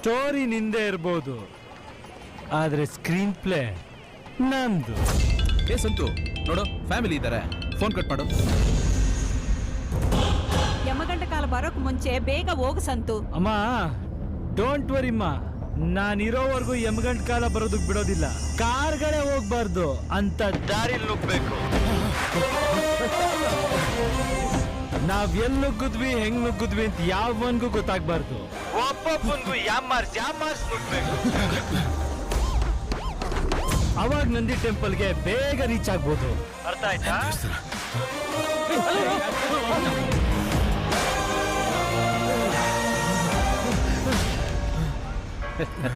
Story ನಿಂದೆ ಇರ್ಬೋದು, ಆದ್ರೆ ಸ್ಕ್ರೀನ್ ಪ್ಲೇ ನಂದು. ಏ ಸಂತು, ನೋಡು ಫ್ಯಾಮಿಲಿ ಇದ್ದಾರೆ, ಫೋನ್ ಕಟ್ ಮಾಡು. ಯಮಗಂಟ ಕಾಲ ಬರೋಕ್ ಮುಂಚೆ ಬೇಗ ಹೋಗು ಸಂತು. ಅಮ್ಮ ಡೋಂಟ್ ವರಿಮ್ಮ, ನಾನಿರೋವರೆಗೂ ಯಮಗಂಟ ಕಾಲ ಬರೋದಕ್ ಬಿಡೋದಿಲ್ಲ. ಕಾರ್ಗಳೇ ಹೋಗ್ಬಾರ್ದು ಅಂತ ದಾರಿ ನುಗ್ಬೇಕು. ನಾವ್ ಎಲ್ಲಿ ನುಗ್ಗುದ್ವಿ, ಹೆಂಗ್ ನುಗ್ಗುದ್ವಿ ಅಂತ ಯಾವನ್ಗೂ ಗೊತ್ತಾಗ್ಬಾರ್ದು. ಒಬ್ಬೊಬ್ಬನ್ಗೂ ಯಾಮಾರ್ಸ್ ನುಗ್ಬೇಕು. ಅವಾಗ ನಂದಿ ಟೆಂಪಲ್ಗೆ ಬೇಗ ರೀಚ್ ಆಗ್ಬೋದು. ಅರ್ಥ ಆಯ್ತಾ?